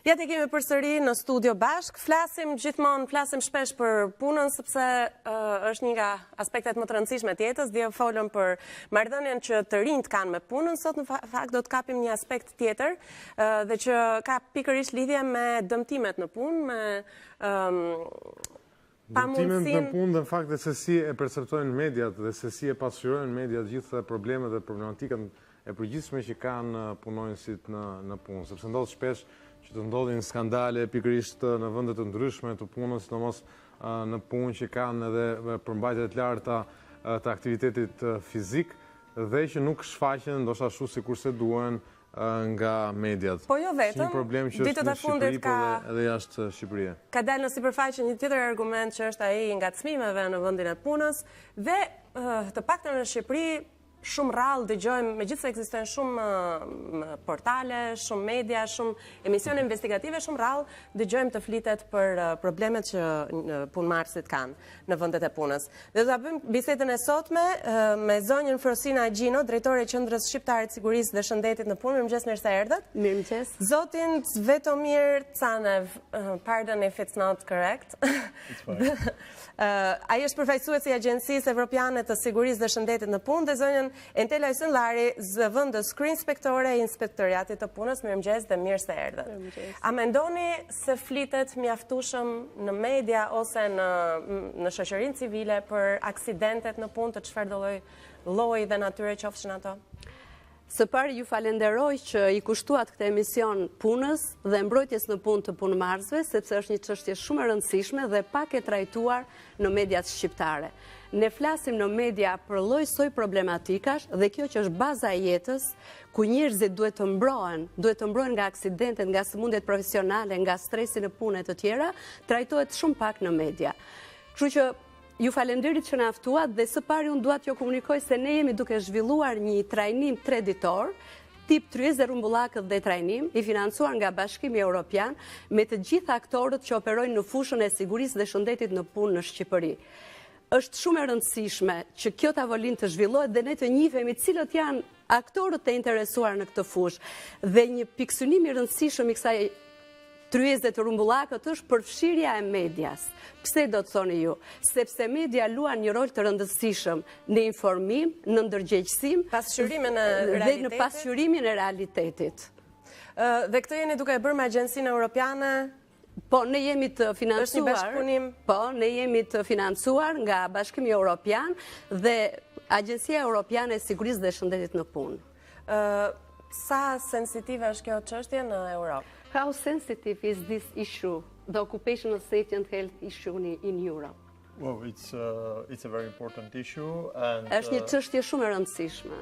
Ja të kemi përsëri në studio bashk, flasim shpesh për punën, sepse është një nga aspektet më të rëndësishme të jetës, dhe folëm për marrëdhënien që të rinjt kanë me punën, sot në fakt do të kapim një aspekt tjetër, dhe që ka pikërisht lidhje me dëmtimet në punë, me dëmtimet në punë dhe në fakt dhe se si e perceptojnë mediat dhe se si e pasqyrojnë mediat gjithë problemet dhe problematikën e përgjithshme që kanë punonjësit në punë, sepse ndodh shpesh që të ndodhin skandale pikërisht në vende të ndryshme të punës, sidomos në punë që kanë edhe përmbajtje të larta të aktivitetit fizik dhe që nuk shfaqen ndoshta ashtu sikurse duhen nga mediat. Po jo vetëm, një problem që është në Shqipëri edhe jashtë Shqipërisë. Ka dalë në sipërfaqe një tjetër argument që është ai i ngacmimeve në vendin e punës dhe të paktën në Shqipëri shumë rrallë dëgjojmë, megjithëse ekzistojnë shumë portale, shumë media, shumë emisione investigative, shumë rrallë dëgjojmë të flitet për problemet që punëmarrësit kanë në vendet e punës. Dhe do ta bëjmë bisedën e sotme me zonjën Frosina Gjino, drejtore e Qendrës Shqiptare të Sigurisë dhe Shëndetit në Punë. Mirëmëngjes, mirë se erdhët. Mirëmëngjes. Zotin Svetomir Canev, pardon if it's not correct. It's fine. Ai është përfaqësuesi i Agjencisë Evropiane të Sigurisë dhe Shëndetit në Punë dhe zonjën Entela Ysunllari, zëvendës kryeinspektore e Inspektoriatit të Punës. Mirëmëngjes dhe mirë se erdhët. A mendoni se flitet mjaftueshëm në media ose në shoqërinë civile për aksidentet në punë të çfarëdo lloji dhe natyre qofshin ato? Së pari ju falenderoj që i kushtuat këtë emision punës dhe mbrojtjes në punë të punëmarrësve, sepse është një çështje shumë e rëndësishme dhe pak e trajtuar në mediat shqiptare. Ne flasim në media për lloj-soj problematikash dhe kjo që është baza e jetës, ku njerëzit duhet të mbrohen nga aksidentet, nga sëmundjet profesionale, nga stresi në punë e të tjera, trajtohet shumë pak në media. Kështu që ju falenderit që na ftuat dhe së pari unë dua t'ju komunikoj se ne jemi duke zhvilluar një trajnim 3 ditor, tip tryezë rrumbullakët dhe trajnim, i financuar nga Bashkimi Evropian me të gjithë aktorët që operojnë në fushën e sigurisë dhe shëndetit në punë në Shqipëri. Është shumë e rëndësishme që kjo tavolinë të zhvillohet dhe ne të njihemi cilët janë aktorët e interesuar në këtë fushë. Dhe një pikësynim i rëndësishëm i kësaj tryezë të rrumbullakët është përfshirja e medias. Pse do të thoni ju? Sepse media luan një rol të rëndësishëm në informim, në ndërgjegjësim dhe në pasqyrimin e realitetit. Dhe këtë jeni duke e bërë me Agjencinë Evropiane? Po, ne jemi të financuar. Është një bashkëpunim? Po, ne jemi të financuar nga Bashkimi Evropian dhe Agjencia Evropiane e Sigurisë dhe Shëndetit në Punë. Sa sensitive është kjo çështje në Europë? How sensitive is this issue, the occupational safety and health issue in Europe? Well, it's a very important issue, and është një çështje shumë e rëndësishme.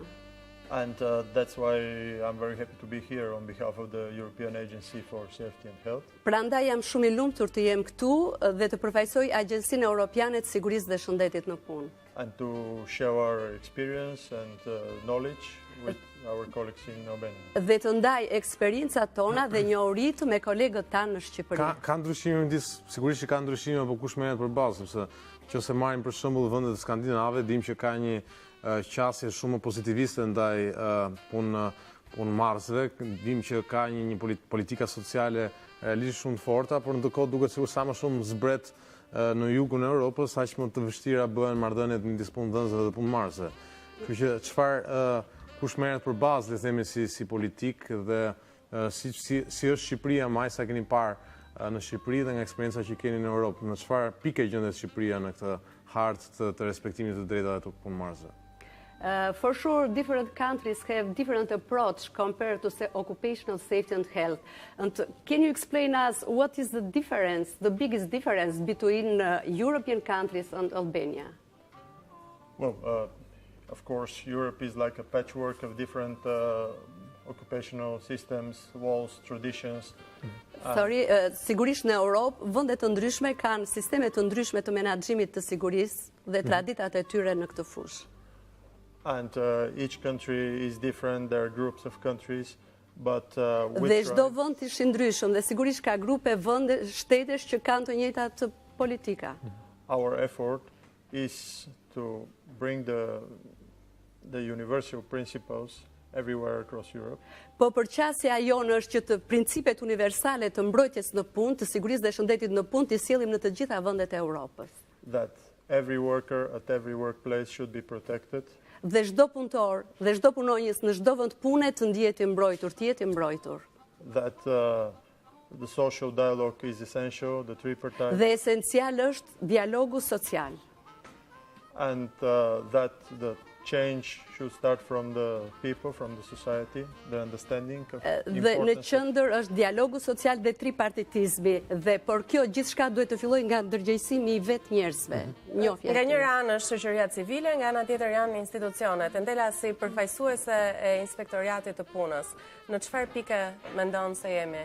And that's why I'm very happy to be here on behalf of the European Agency for Safety and Health. Prandaj jam shumë i lumtur të jem këtu dhe të përfaqësoj Agjencinë Europiane të Sigurisë dhe Shëndetit në Punë. And to share our experience and knowledge with our colleagues in Albania. Dhe të ndaj eksperiencat tona dhe njohuritë me kolegët tanë në Shqipëri. Ka ndryshime sigurisht që ka ndryshime, por kush merret përballë, sepse nëse marrim për shembull vendet skandinave, dim që ka një qasje shumë pozitiviste ndaj punëmarrësve, dim që ka një politika sociale realisht shumë të forta, por ndërkohë duket sikur sa më shumë zbret në jugun e Europës, aq më të vështira bëhen marrëdhëniet midis punëdhënësve dhe punëmarrësve. Kështu që çfarë kush merret përballë, le të themi si politik dhe si është Shqipëria, më sa keni parë në Shqipëri dhe nga eksperjenca që keni në Europë, në çfarë pike gjendet Shqipëria në këtë hartë të respektimit të drejtave të punëmarrësve? For sure, different countries have different approach compared to occupational safety and health. And can you explain us what is the difference, the biggest difference between European countries and Albania? Well, of course, Europe is like a patchwork of different occupational systems, laws, traditions. Sigurisht në Europë, vende të ndryshme kanë sisteme të ndryshme të menaxhimit të sigurisë dhe traditat e tyre në këtë fushë. And each country is different, there are groups of countries, but dhe çdo vend është i ndryshëm dhe sigurisht ka grupe vende, shtetesh që kanë të njëjtat politika. Our effort is to bring the universal principles everywhere across Europe. Po përqasja jonë është që të principet universale të mbrojtjes në punë, të sigurisë dhe shëndetit në punë, të sjellim në të gjitha vendet e Europës. That every worker at every workplace should be protected. Dhe çdo punëtor dhe çdo punonjës në çdo vend pune të ndihet i mbrojtur, të jetë i mbrojtur. That the social dialogue is essential, the tripartite. Dhe esencial është dialogu social. And that the change should start from the people, from the society, the understanding of Dhe në qendër është dialogu social dhe tripartitizmi, dhe por kjo gjithçka duhet të fillojë nga ndërgjegjësimi i vetë njerëzve. Nga njëra anë është shoqëria civile, nga ana tjetër janë institucionet. Ndela si përfaqësuese e inspektoriatit të punës, në çfarë pike mendon se jemi?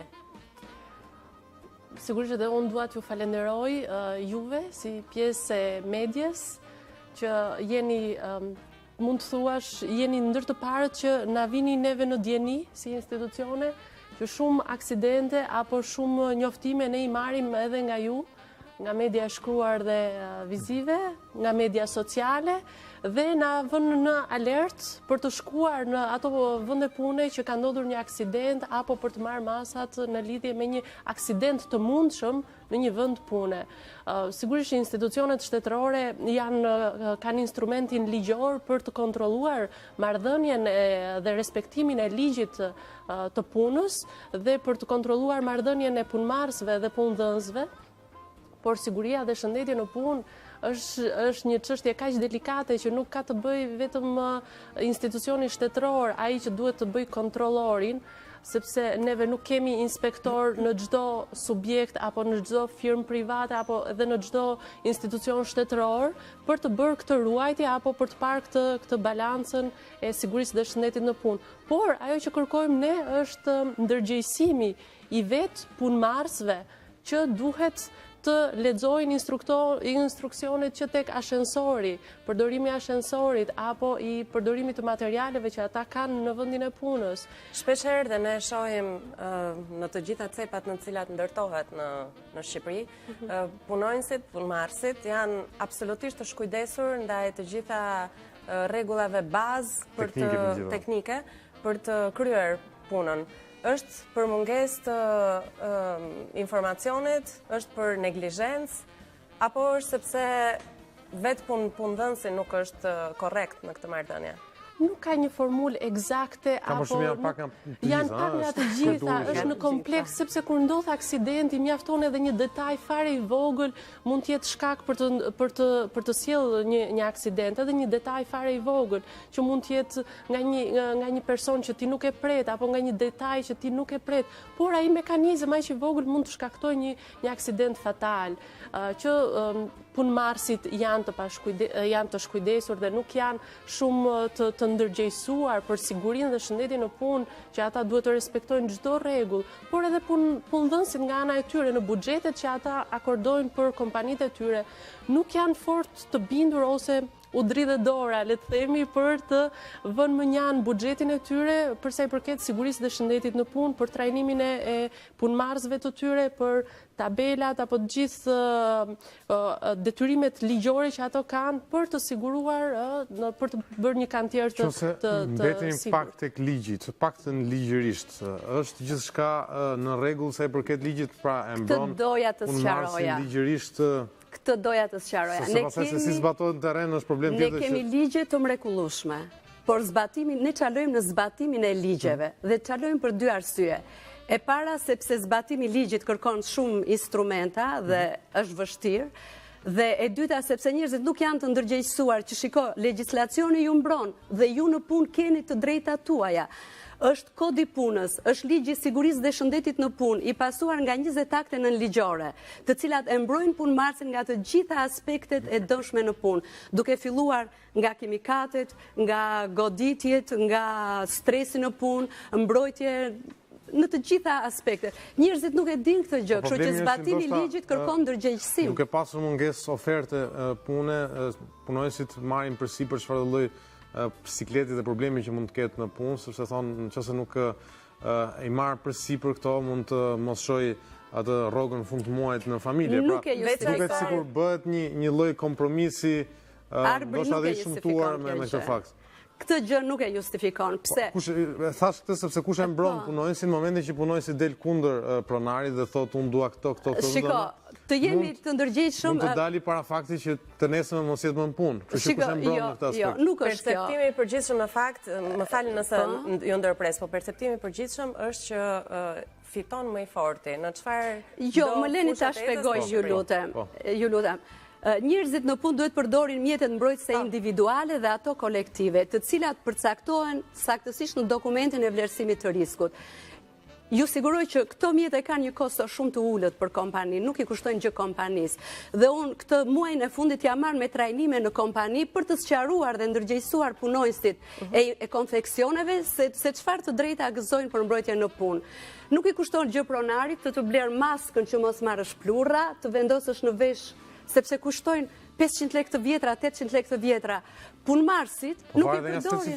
Sigurisht edhe unë dua t'ju falenderoj juve si pjesë e medjes që jeni mund të thuash, jeni ndër të parët që na vini neve në dieni si institucione, që shumë aksidente apo shumë njoftime ne i marrim edhe nga ju, nga media shkruar dhe vizive, nga media sociale, dhe na vën në alert për të shkuar në ato vende pune që ka ndodhur një aksident apo për të marrë masat në lidhje me një aksident të mundshëm në një vend pune. Sigurisht institucionet shtetërore kanë instrumentin ligjor për të kontrolluar marrëdhënien dhe respektimin e ligjit të punës dhe për të kontrolluar marrëdhënien e punëmarrësve dhe punëdhënësve, por siguria dhe shëndetja në punë është një çështje kaq delikate që nuk ka të bëjë vetëm institucioni shtetëror, ai që duhet të bëjë kontrollorin, sepse neve nuk kemi inspektor në çdo subjekt apo në çdo firmë private apo edhe në çdo institucion shtetëror për të bërë këtë ruajtje apo për të parë këtë balancën e sigurisë dhe shëndetit në punë. Por ajo që kërkojmë ne është ndërgjegjësimi i vetë punëmarrësve që duhet të lexojnë instruksionet që tek ashensori, përdorimi i ashensorit apo i përdorimit të materialeve që ata kanë në vendin e punës. Shpeshherë dhe ne shohim në të gjitha cepat në të cilat ndërtohet në Shqipëri, punonjësit, punëmarrësit janë absolutisht të shkujdesur ndaj të gjitha rregullave bazë teknike për të kryer punën. Është për mungesë të informacionit, është për neglizhencë, apo është sepse vetë punëdhënësi nuk është korrekt në këtë marrëdhënie? Nuk ka një formulë eksakte apo janë pak nga të gjitha, është në kompleks sepse kur ndodh aksidenti mjafton edhe një detaj fare i vogël mund të jetë shkak për të sjellë një aksident, edhe një detaj fare i vogël që mund të jetë nga një person që ti nuk e pret apo nga një detaj që ti nuk e pret, por ai mekanizëm aq i vogël mund të shkaktojë një aksident fatal që punëmarrësit janë të shkujdesur dhe nuk janë shumë të ndërgjegjësuar për sigurinë dhe shëndetin në punë, që ata duhet të respektojnë çdo rregull, por edhe punëdhënësit nga ana e tyre në buxhetet që ata akordojnë për kompanitë e tyre, nuk janë fort të bindur ose u dridhe dora, le të themi, për të vënë mënjan buxhetin e tyre për sa i përket sigurisë dhe shëndetit në punë, për trajnimin e punëmarrësve të tyre, për tabelat apo të gjithë detyrimet ligjore që ato kanë për të siguruar, për të bërë një kantier të sigur. Mbetemi pak tek ligji, të paktën ligjërisht, është gjithçka në rregull sa i përket ligjit, pra e mbron punëmarrësin ligjërisht. Këtë doja të sqaroja. Se pastaj se si zbatohet në terren është problem tjetër. Ne kemi ligje të mrekullueshme, por ne çalojmë në zbatimin e ligjeve dhe çalojmë për dy arsye. E para sepse zbatimi i ligjit kërkon shumë instrumenta dhe është vështirë, dhe e dyta sepse njerëzit nuk janë të ndërgjegjësuar që shiko, legjislacioni ju mbron dhe ju në punë keni të drejtat tuaja. Është kodi punës, është ligji i sigurisë dhe shëndetit në punë, i pasuar nga 20 akte nënligjore, të cilat e mbrojnë punëmarrësin nga të gjitha aspektet e dëmshme në punë, duke filluar nga kimikatet, nga goditjet, nga stresi në punë, mbrojtje në të gjitha aspektet. Njerëzit nuk e dinë këtë gjë, kështu që zbatimi i ligjit kërkon ndërgjegjësim. Duke pasur mungesë oferte pune, punonjësit marrin përsipër çfarëdo lloj sikletit dhe problemi që mund të ketë në punë, sepse thonë nëse nuk i marr përsipër këto, mund të mos shojë atë rrogën në fund të muajit në familje. Nuk e justifikoj. Duket sikur bëhet një lloj kompromisi, ndoshta edhe i shëmtuar me këtë fakt. këtë gjë nuk e justifikon. Pse? Thash këtë sepse kush e mbron punonjësin në momentin që punonjësi del kundër pronarit dhe thotë unë dua këto. Shiko, të jemi të ndërgjegjshëm. Mund të dali para faktit që të nesër mos jetë më në punë. Kështu që kush e mbron në këtë aspekt? Jo, nuk është kjo. Perceptimi i përgjithshëm në fakt, më falni nëse ju ndërpres, po perceptimi i përgjithshëm është që fiton më i forti. Në çfarë? Jo, më leni ta shpjegoj, ju lutem. Njerëzit në punë duhet përdorin mjetet mbrojtëse individuale dhe ato kolektive, të cilat përcaktohen saktësisht në dokumentin e vlerësimit të riskut. Ju siguroj që këto mjete kanë një kosto shumë të ullët për kompani, nuk i kushtojnë gjë kompanisë. Dhe unë këtë muajin e fundit ja marr me trajnime në kompani për të sqaruar dhe ndërgjegjësuar punonjësit e konfeksioneve se çfarë të drejta gëzojnë për mbrojtje në punë. Nuk i kushton gjë pronarit të bler maskën që mos marrësh plurra, të vendosësh në vesh sepse kushtojnë 500 lekë të vjetra, 800 lekë të vjetra. Punëmarrësit nuk i përdorin.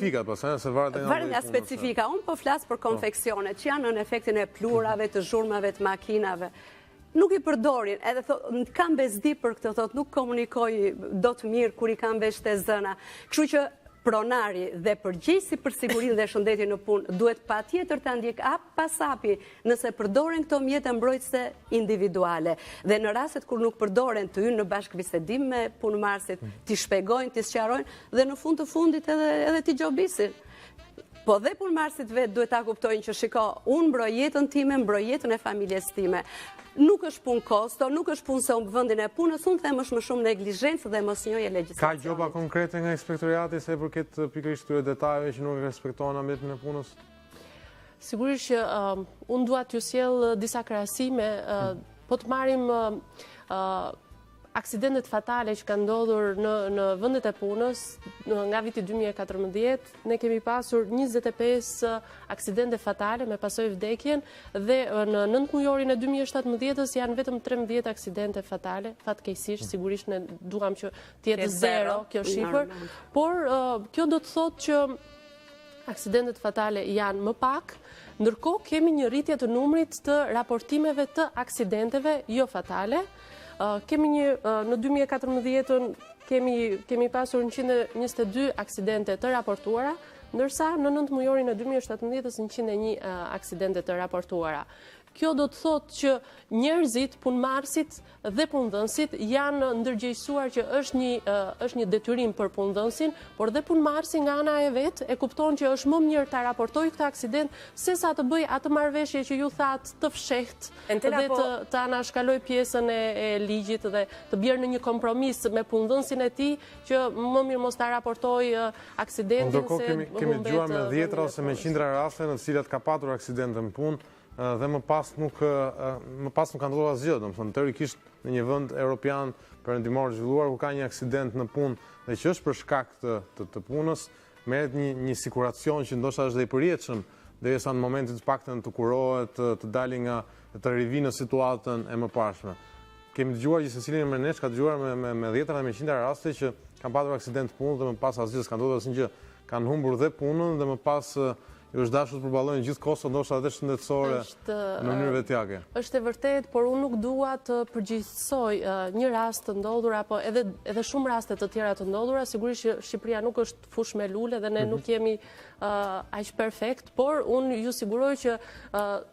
Varet nga specifika. Unë po flas për konfeksionet që janë në efektin e plurave, të zhurmave, të makinave. Nuk i përdorin, edhe kam bezdi për këtë, thot nuk komunikoj do të mirë kur i kam vesh të zëna. Kështu që pronari dhe përgjegjësi për sigurinë dhe shëndetin në punë duhet patjetër ta ndjek hap pas hapi nëse përdoren këto mjete mbrojtëse individuale. Dhe në rastet kur nuk përdoren të hyjnë në bashkëbisedim me punëmarrësit, t'i shpjegojnë, t'i sqarojnë dhe në fund të fundit edhe t'i gjobisin. Po dhe punëmarrësit vetë duhet ta kuptojnë që shiko, unë mbroj jetën time, mbroj jetën e familjes time. Nuk është punë kosto, nuk është punë se unë vendin e punës, unë them është më shumë neglizhencë dhe mosnjohje legjislacionit. Ka gjoba konkrete nga inspektorati se përket pikërisht këtyre detajeve që nuk respektohen ambientin e punës? Sigurisht që unë dua t'ju sjell disa krahasime, po të marrim aksidentet fatale që kanë ndodhur në vendet e punës nga viti 2014, ne kemi pasur 25 aksidente fatale me pasojë vdekjen dhe në 9 mujorin e 2017 janë vetëm 13 aksidente fatale, fatkeqësisht, sigurisht ne duam që të jetë zero kjo shifër, por kjo do të thotë që aksidentet fatale janë më pak, ndërkohë kemi një rritje të numrit të raportimeve të aksidenteve jo fatale. Kemi në 2014 kemi pasur 122 aksidente të raportuara, ndërsa në 9 mujorin e 2017 101 aksidente të raportuara. Kjo do të thotë që njerëzit, punëmarrësit dhe punëdhënësit janë ndërgjegjësuar që është një detyrim për punëdhënësin, por dhe punëmarrësi nga ana e vet e kupton që është më mirë ta raportojë këtë aksident sesa të bëj atë marrëveshje që ju thatë të fshehtë dhe të anashkaloj pjesën e ligjit dhe të bjerë në një kompromis me punëdhënësin e tij që më mirë mos ta raportojë aksidentin se ndërkohë kemi dëgjuar me 10 ose me qindra raste në të cilat ka patur aksidente në punë dhe më pas nuk ka ndodhur asgjë, domethënë teorikisht në një vend evropian perëndimor zhvilluar ku ka një aksident në punë dhe që është për shkak të punës, merret një siguracion që ndoshta është dhe i përjetshëm, derisa në momentin të paktën të kurohet, të dalë nga të rivinë në situatën e mëparshme. Kemi dëgjuar që secili në nesh ka dëgjuar me 10 dhe me 100 raste që kanë patur aksident punë dhe më pas asgjë s'ka ndodhur asnjë, kanë humbur dhe punën dhe më pas ju është dashur të përballojnë gjithë kostot, ndoshta edhe shëndetësore në mënyrë vetjake. Është e vërtetë, por unë nuk dua të përgjigjësoj një rast të ndodhur apo edhe shumë raste të tjera të ndodhura. Sigurisht që Shqipëria nuk është fushë me lule dhe ne nuk jemi aq perfekt, por unë ju siguroj që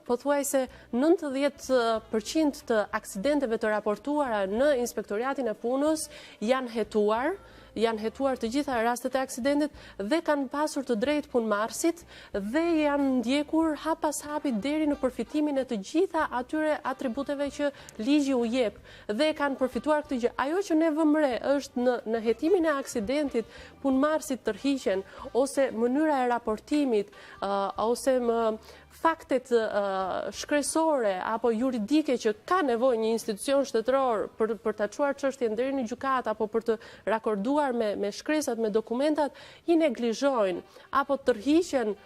pothuajse 90% të aksidenteve të raportuara në inspektoriatin e punës janë hetuar të gjitha rastet e aksidentit dhe kanë pasur të drejtë punëmarrësit dhe janë ndjekur hap pas hapi deri në përfitimin e të gjitha atyre atributeve që ligji u jep dhe kanë përfituar këtë gjë. Ajo që ne vëmë re është në hetimin e aksidentit punëmarrësit tërhiqen ose mënyra e raportimit ose faktet shkresore apo juridike që ka nevojë një institucion shtetëror për ta çuar çështjen deri në gjykatë apo për të rakorduar me shkresat, me dokumentat, i neglizhojnë apo tërhiqen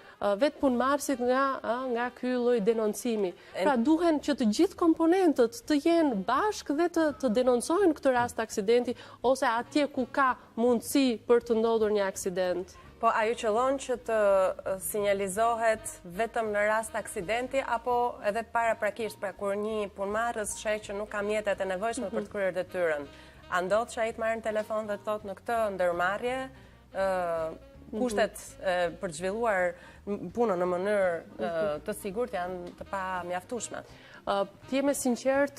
vetë punëmarrësit nga ky lloj denoncimi. Pra duhen që të gjithë komponentët të jenë bashkë dhe të denoncojnë këtë rast aksidenti ose atje ku ka mundësi për të ndodhur një aksident. Po a ju qëllon që të sinjalizohet vetëm në rast aksidenti apo edhe paraprakisht, pra kur një punëmarrës sheh që nuk ka mjetet e nevojshme për të kryer detyrën, a ndodh që ai të marrë në telefon dhe të thotë në këtë ndërmarrje kushtet për të zhvilluar punën në mënyrë të sigurt janë të pamjaftueshme. Të jemi sinqert,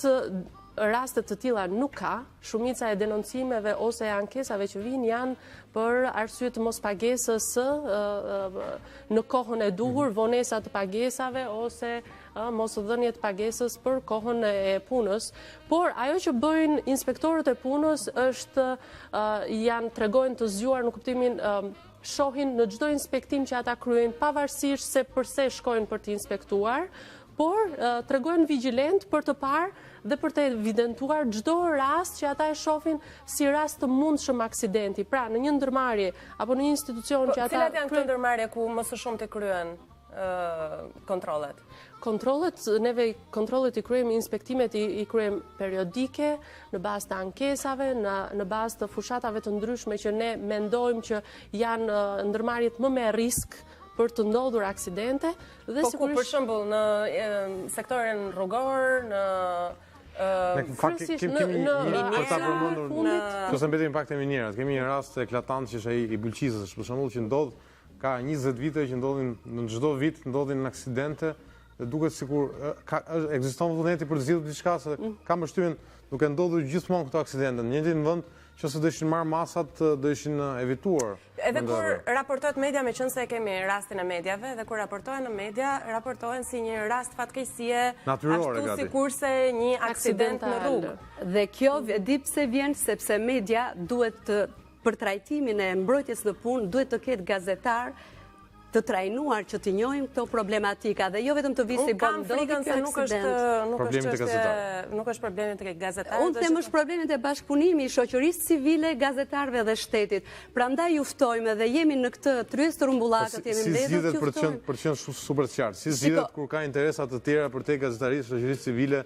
rastet të tilla nuk ka. Shumica e denoncimeve ose e ankesave që vijnë janë për arsye të mospagesës në kohën e duhur, vonesa të pagesave ose mosdhënie të pagesës për kohën e punës. Por ajo që bëjnë inspektorët e punës është tregojnë të zgjuar në kuptimin shohin në çdo inspektim që ata kryejnë, pavarësisht se përse shkojnë për të inspektuar, por tregojnë vigjilent për të parë dhe për të evidentuar çdo rast që ata e shohin si rast të mundshëm aksidenti. Pra, në një ndërmarrje apo në një institucion që ata... Cilat janë këto ndërmarrje ku më së shumti kryen kontrollet? Kontrollet i kryejmë, inspektimet i kryejmë periodike, në bazë të ankesave, në bazë të fushatave të ndryshme që ne mendojmë që janë ndërmarrjet më me risk për të ndodhur aksidente. Po ku, për shembull, në sektorin rrugor, në Që se mbetemi pak të minierat, kemi një rast eklatant që është ai i Bulqizës, për shembull, që ndodh ka 20 vite që ndodhin në çdo vit ndodhin aksidente dhe duket sikur ekziston vullneti për të zgjidhur diçka, se kam përshtypjen duke ndodhur gjithmonë këto aksidente. Në një vend që se do ishin marrë masat, do ishin evituar. Edhe kur raportohet media, me qënë se kemi rastin e medjave, dhe kur raportohen në media, raportohen si një rast fatkeqësie, ashtu sikurse një aksident në rrugë. Dhe kjo di pse vjen, sepse media duhet për trajtimin e mbrojtjes në punë, duhet të ketë gazetar të trajnuar që të njohim këto problematika dhe jo vetëm të visi bëm ndodhi kjo aksident. Nuk është problemi të gazetarëve. Unë them është problemet e bashkëpunimit, shoqërisë civile, gazetarëve dhe shtetit. Prandaj ju ftojmë dhe jemi në këtë tryezë të rumbullakët, jemi mbledhur që ftojmë. Si zgjidhet për të qenë super qartë? Si zgjidhet kur ka interesa të tjera për te gazetarisë, shoqërisë civile,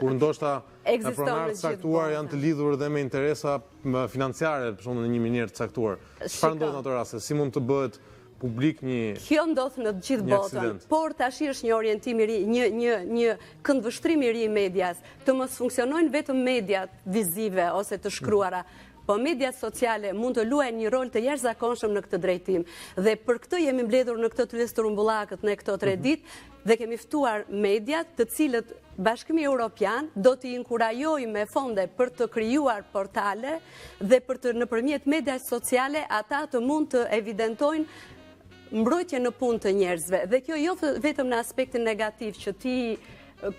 kur ndoshta pronarët caktuar janë të lidhur dhe me interesa financiare, për shembull në një minier të caktuar. Çfarë ndodh në ato raste? Si mund të bëhet publik një... Kjo ndodh në të gjithë botën, por tash është një orientim i ri, një këndvështrim i ri i medias, të mos funksionojnë vetëm mediat vizive ose të shkruara, po mediat sociale mund të luajnë një rol të jashtëzakonshëm në këtë drejtim. Dhe për këtë jemi mbledhur në këtë tryezë të rumbullakët në këto 3 ditë dhe kemi ftuar mediat, të cilët Bashkimi Evropian do t'i inkurajojë me fonde për të krijuar portale dhe për të nëpërmjet mediave sociale ata të mund të evidentojnë mbrojtje në punë të njerëzve. Dhe kjo jo vetëm në aspektin negativ që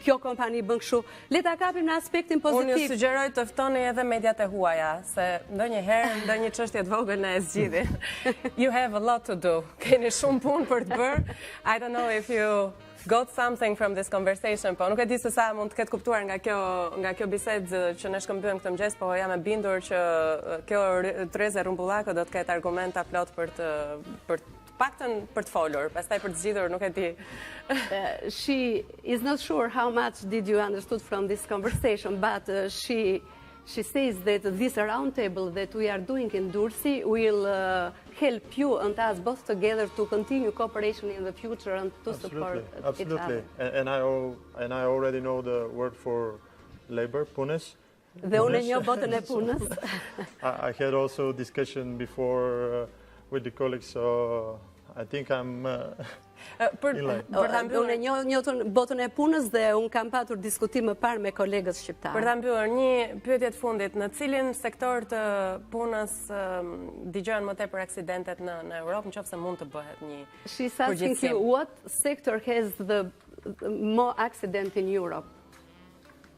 kjo kompani bën kështu, le ta kapim në aspektin pozitiv. Unë ju sugjeroj të ftoni edhe mediat e huaja, se ndonjëherë çështje të vogël na e zgjidhin. You have a lot to do. Keni shumë punë për të bërë. I don't know if you got something from this conversation, po nuk e di se sa mund të ketë kuptuar nga kjo bisedë që ne shkëmbyen këtë mëngjes, po jam e bindur që kjo tryezë rumbullake do të ketë argumenta plot për paktën për të folur, pastaj për të zgjidhur, nuk e di. She is not sure how much did you understood from this conversation, but she says that this round table that we are doing in Durrësi will help you and us both together to continue cooperation in the future and to support each other. Absolutely. And I already know the word for labor, punes. Dhe unë e njoh botën e punës. I had also discussion before with the colleagues, so I think I'm Unë e njoh botën e punës dhe unë kam patur diskutim më parë me kolegët shqiptarë. Për ta mbyllur, një pyetje të fundit, në cilin sektor të punës dëgjohen më tepër aksidentet në Europë, nëse mund të bëhet një përgjithësim? She's asking you what sector has the more accident in Europe?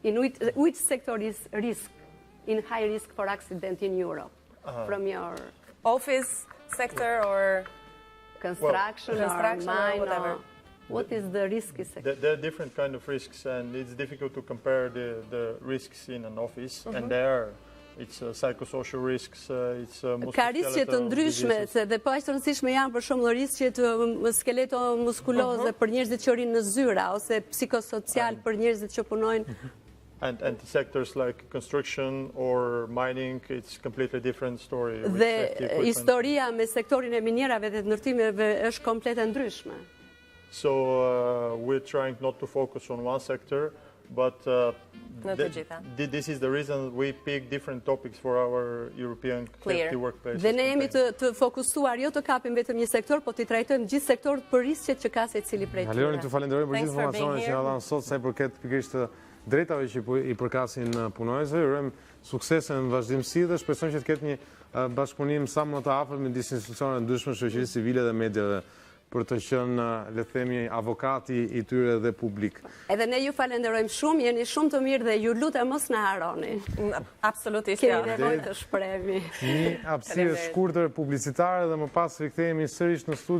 In which sector is in high risk for accident in Europe? From your office sector or construction or mine, or what is the risky sector? There are different kind of risks, and it's difficult to compare the risks in an office. And it's psychosocial risks, it's ka riskje të ndryshme, dhe po aq të rëndësishme janë për shembull riskje të skeletomuskuloze për njerëzit që rinë në zyra ose psikosocial për njerëzit që punojnë. And sectors like construction or mining, it's completely different story. Dhe historia me sektorin e minierave dhe të ndërtimeve është komplet e ndryshme. So we're trying not to focus on one sector, but Në të gjitha. this is the reason we pick different topics for our European Clear. Safety Workplace. Dhe ne jemi të fokusuar jo të kapim vetëm një sektor, po të trajtojmë gjithë sektorët për risqet që ka secili prej tyre. Leoni, t'ju falenderoj për Thanks gjithë for being informacionet që here. na dhanë sot sa i përket pikërisht të drejtave që i përkasin punojësve. Ju urojmë suksese në vazhdimsi dhe shpresojmë që të ketë një bashkëpunim sa më të afërt me disa institucione ndryshme, shoqërisë civile dhe mediave, për të qenë, le të themi, avokati i tyre dhe publik. Edhe ne ju falenderojmë shumë, jeni shumë të mirë dhe ju lutem mos na harroni. Absolutisht. Kemi nevojë të shprehemi. Një hapësirë shkurtër publicitare dhe më pas rikthehemi sërish në studio.